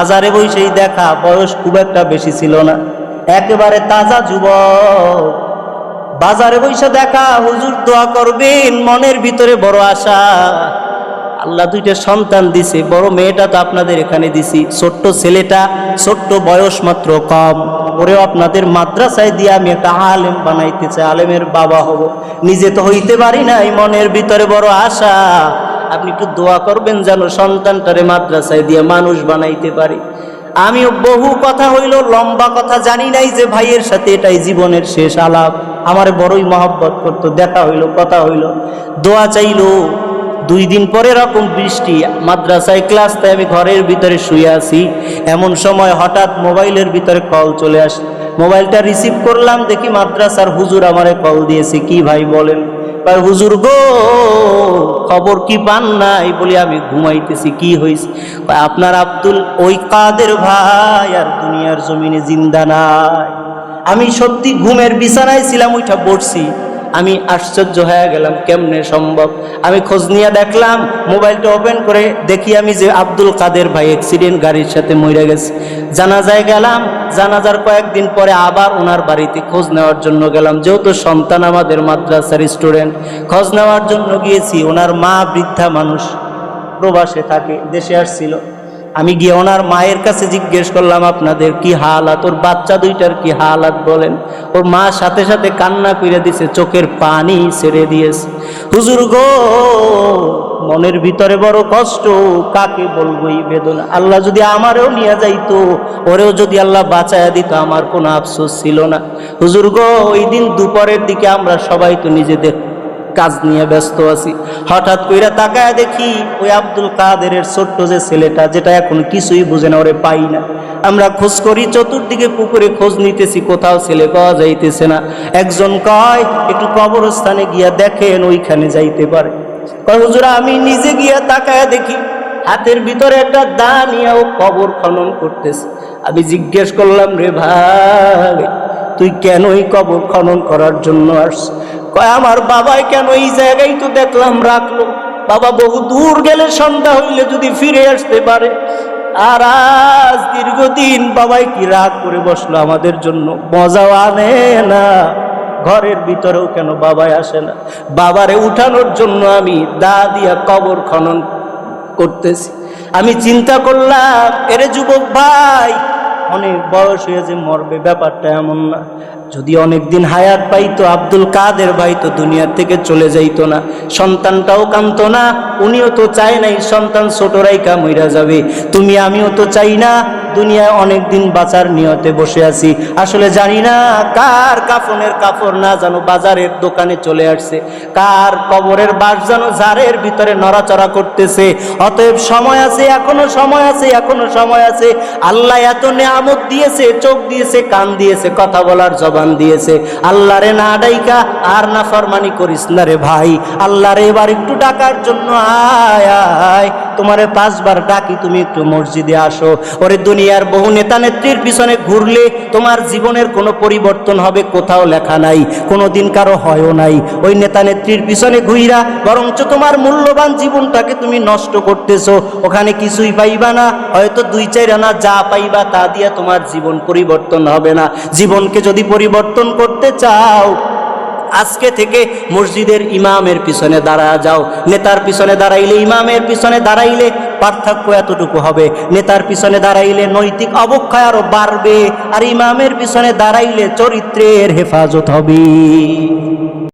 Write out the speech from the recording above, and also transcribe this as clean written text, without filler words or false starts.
বাজারে বসেই দেখা, বয়স খুব একটা বেশি ছিল না, একেবারে তাজা যুবক। বাজারে বসে দেখা, হুজুর দোয়া করবেন, মনের ভিতরে বড় আশা। আল্লাহ দুইটা সন্তান দিছে, বড় মেয়েটা তো আপনাদের এখানে দিছি, ছোট্ট ছেলেটা ছোট্ট বয়স মাত্র কম, ওরেও আপনাদের মাদ্রাসায় দিয়ে আমি একটা আলেম বানাইতে চাই, আলেমের বাবা হব। নিজে তো হইতে পারি নাই, মনের ভিতরে বড় আশা। আপনি একটু দোয়া করবেন যেন সন্তানটারে মাদ্রাসায় দিয়ে মানুষ বানাইতে পারি। আমিও বহু কথা হইল, লম্বা কথা, জানি নাই যে ভাইয়ের সাথে এটাই জীবনের শেষ আলাপ। আমার বড়ই মহব্বত করতো, দেখা হইল, কথা হইল, দোয়া চাইলো। 2 দিন পরে এরকম বৃষ্টি, মাদ্রাসায় ক্লাস, তাই আমি ঘরের ভিতরে শুয়ে আছি। এমন সময় হঠাৎ মোবাইলের ভিতরে কল চলে আসে, মোবাইলটা রিসিভ করলাম, দেখি মাদ্রাসার হুজুর আমারে কল দিয়েছে। কি ভাই বলেন? ভাই হুজুর গো, খবর কি পান নাই? বলি আমি ঘুমাইতেছি। কি হয়েছে? আপনার আব্দুল ওই কাদের ভাই আর দুনিয়ার জমিনে জিন্দা নাই। আমি সত্যি ঘুমের বিছানায় ছিলাম, ওইটা পড়ছি। আমি আশ্চর্য হয়ে গেলাম, কেমনে সম্ভব? আমি খোঁজ নিয়ে দেখলাম, মোবাইলটা ওপেন করে দেখি আমি যে আব্দুল কাদের ভাই অ্যাক্সিডেন্ট, গাড়ির সাথে মরে গেছে। জানাজায় গেলাম, জানাজার কয়েকদিন পরে আবার ওনার বাড়িতে খোঁজ নেওয়ার জন্য গেলাম, যেহেতু সন্তান আমাদের মাদ্রাসার স্টুডেন্ট। খোঁজ নেওয়ার জন্য গিয়েছি, ওনার মা বৃদ্ধা মানুষ, প্রবাসে থাকে, দেশে আসছিল। আমি গিয়ে ওনার মায়ের কাছে জিজ্ঞেস করলাম, আপনাদের কি হালাত, ওর বাচ্চা দুইটার কি হালাত বলেন? ওর মা সাথে সাথে কান্না করে দিছে, চোখের পানি ছেড়ে দিয়েছে। হুজুর গো, মনের ভিতরে বড় কষ্ট, কাকে বলবো এই বেদনা। আল্লাহ যদি আমারেও নিয়ে যাইতো, ওরেও যদি আল্লাহ বাঁচায়া দিত, আমার কোনো আফসোস ছিল না। হুজুর গো, ওই দিন দুপুরের দিকে আমরা সবাই তো নিজেদের কাজ নিয়ে ব্যস্ত আছি, হঠাৎ কইরা তাকায় দেখি ওই আব্দুল কাদেরের ছোট্ট যে ছেলেটা, যেটা এখন কিছুই বুঝে না, ওরে পাই না। আমরা খোঁজ করি, চতুর্দিকে পুকুরে খোঁজ নিতেছি, কোথাও ছেলে পাওয়া যাইতেছে না। একজন কয় একটু কবরস্থানে গিয়া দেখেন, ওইখানে যাইতে পারে। কয় হুজুর, আমি নিজে গিয়া তাকায় দেখি হাতের ভিতরে একটা দা নিয়ে ও কবর খনন করতেছে। আমি জিজ্ঞেস করলাম, রে ভাই, তুই কেন এই কবর খনন করার জন্য আসছ? কয় আমার বাবাই কেন এই জায়গায় তো দেখলাম রাখলো, বাবা বহু দূর গেলে সন্ধ্যা হইলে যদি ফিরে আসতে পারে। আর আজ দীর্ঘদিন বাবাই কি রাগ করে বসলো আমাদের জন্য, মজাও আনে না, ঘরের ভিতরেও কেন বাবাই আসে না। বাবারে উঠানোর জন্য আমি দা দিয়া কবর খনন করতেছি। আমি চিন্তা করলাম, এরে যুবক ভাই, অনেক বয়স হয়ে যে মরবে, ব্যাপারটা এমন না। যদি অনেকদিন হায়াত পাইতো, আব্দুল কাদের ভাই তো দুনিয়া থেকে চলে যাইতো না, সন্তানটাও কাঁদতো না। উনিও তো চায় নাই সন্তান ছোট রাইকা মইরা যাবে। তুমি আমিও তো চাই না, দুনিয়ায় অনেকদিন বাঁচার নিয়তে বসে আছি। আসলে জানি না কার কাফনের কাপড় না জানো বাজারের দোকানে চলে আসছে, কার কবরের বাস জানো ঝাড়ের ভিতরে নড়াচড়া করতেছে। অতএব সময় আছে, এখনো সময় আছে, এখনো সময় আছে। আল্লাহ এত নেয়ামত দিয়েছে, চোখ দিয়েছে, কান দিয়েছে, কথা বলার জবান দিয়েছে। আল্লাহরে না ডাইকা আর না ফরমানি করিস না রে ভাই। আল্লাহরে এবার একটু ডাকার জন্য আয় আয়, তোমারে 5 বার ডাকি, তুমি একটু মসজিদে আসো। ওরে দুনিয়ার বহু নেতা নেত্রীর পিছনে ঘুরলে তোমার জীবনের কোনো পরিবর্তন হবে কোথাও লেখা নাই, কোনোদিন কারো হয়ও নাই। ওই নেতা নেত্রীর পিছনে ঘুইরা বরঞ্চ তোমার মূল্যবান জীবনটাকে তুমি নষ্ট করতেছো। ওখানে কিছুই পাইবা না, হয়তো 2-4 আনা যা পাইবা তা দিয়া তোমার জীবন পরিবর্তন হবে না। জীবনকে যদি পরিবর্তন করতে চাও, আজকে থেকে মসজিদের ইমামের পিছনে দাঁড়া যাও। নেতার পিছনে দাঁড়াইলে, ইমামের পিছনে দাঁড়াইলে পার্থক্য এতটুকু হবে, নেতার পিছনে দাঁড়াইলে নৈতিক অবক্ষয় আরো বাড়বে, আর ইমামের পিছনে দাঁড়াইলে চরিত্রের হেফাজত হবে।